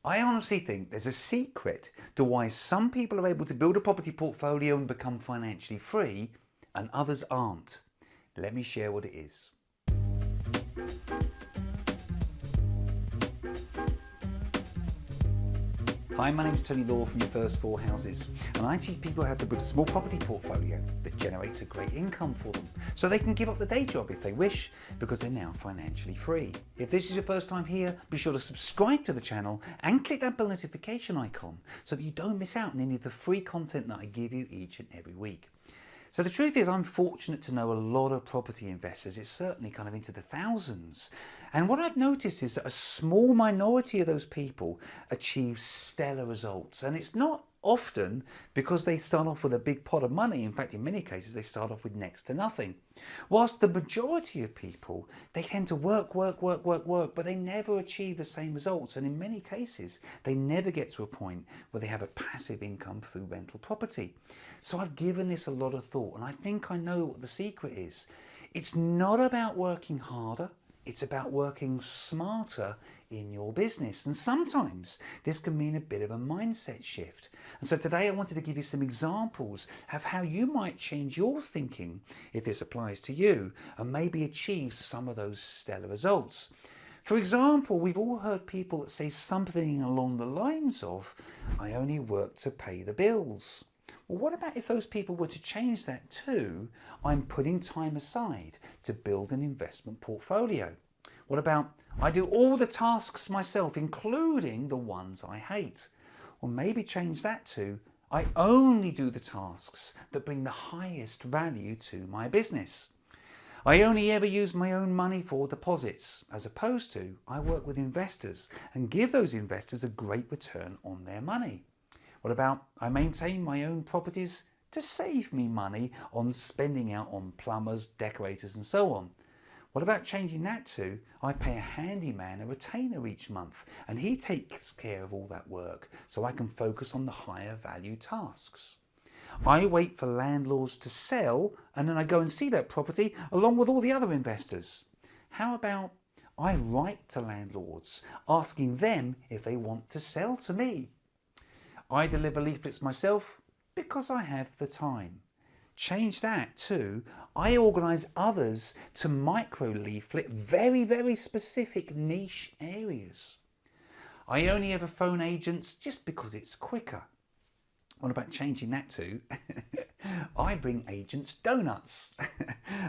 I honestly think there's a secret to why some people are able to build a property portfolio and become financially free and others aren't. Let me share what it is. Hi, my name is Tony Law from Your First Four Houses, and I teach people how to build a small property portfolio that generates a great income for them so they can give up the day job if they wish, because they're now financially free. If this is your first time here, be sure to subscribe to the channel and click that bell notification icon so that you don't miss out on any of the free content that I give you each and every week. So the truth is, I'm fortunate to know a lot of property investors. It's certainly kind of into the thousands. And what I've noticed is that a small minority of those people achieve stellar results. And it's not often because they start off with a big pot of money. In fact, in many cases, they start off with next to nothing. Whilst the majority of people, they tend to work, but they never achieve the same results. And in many cases, they never get to a point where they have a passive income through rental property. So I've given this a lot of thought, and I think I know what the secret is. It's not about working harder. It's about working smarter in your business. And sometimes this can mean a bit of a mindset shift. And so today I wanted to give you some examples of how you might change your thinking if this applies to you and maybe achieve some of those stellar results. For example, we've all heard people that say something along the lines of, "I only work to pay the bills." Well, what about if those people were to change that to, "I'm putting time aside to build an investment portfolio"? What about, "I do all the tasks myself, including the ones I hate"? Or maybe change that to, "I only do the tasks that bring the highest value to my business. I only ever use my own money for deposits," as opposed to, "I work with investors and give those investors a great return on their money." What about, "I maintain my own properties to save me money on spending out on plumbers, decorators and so on"? What about changing that to, "I pay a handyman a retainer each month and he takes care of all that work so I can focus on the higher value tasks"? "I wait for landlords to sell and then I go and see that property along with all the other investors." How about, "I write to landlords asking them if they want to sell to me"? "I deliver leaflets myself because I have the time." Change that to, "I organise others to micro leaflet very specific niche areas." "I only ever phone agents just because it's quicker." What about changing that to, "I bring agents donuts"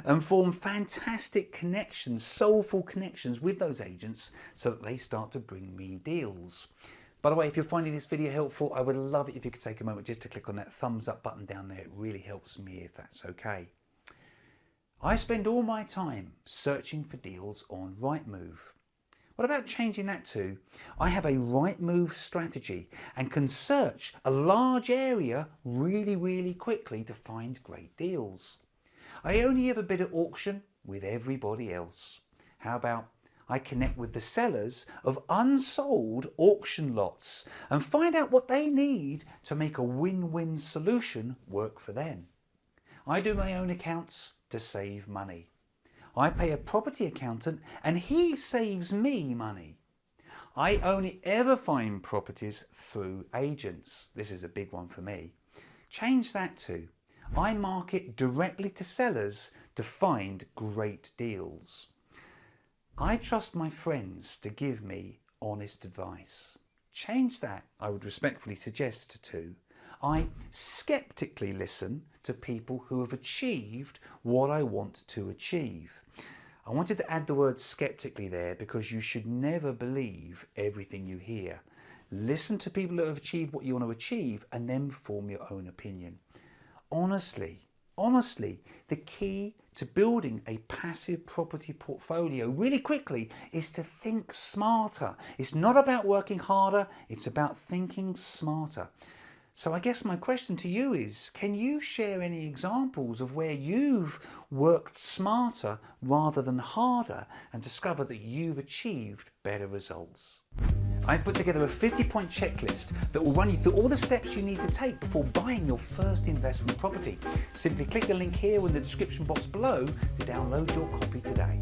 and form fantastic connections, soulful connections with those agents so that they start to bring me deals? By the way, if you're finding this video helpful, I would love it if you could take a moment just to click on that thumbs up button down there. It really helps me if that's okay. "I spend all my time searching for deals on Rightmove." What about changing that to, "I have a Rightmove strategy and can search a large area really quickly to find great deals"? "I only ever bid at auction with everybody else." How about, "I connect with the sellers of unsold auction lots and find out what they need to make a win-win solution work for them." "I do my own accounts to save money." "I pay a property accountant and he saves me money." "I only ever find properties through agents." This is a big one for me. Change that to, "I market directly to sellers to find great deals." "I trust my friends to give me honest advice." Change that, I would respectfully suggest, to, "I skeptically listen to people who have achieved what I want to achieve." I wanted to add the word skeptically there because you should never believe everything you hear. Listen to people that have achieved what you want to achieve and then form your own opinion. Honestly, the key to building a passive property portfolio really quickly is to think smarter. It's not about working harder, it's about thinking smarter. So I guess my question to you is, can you share any examples of where you've worked smarter rather than harder and discovered that you've achieved better results? I put together a 50-point checklist that will run you through all the steps you need to take before buying your first investment property. Simply click the link here in the description box below to download your copy today.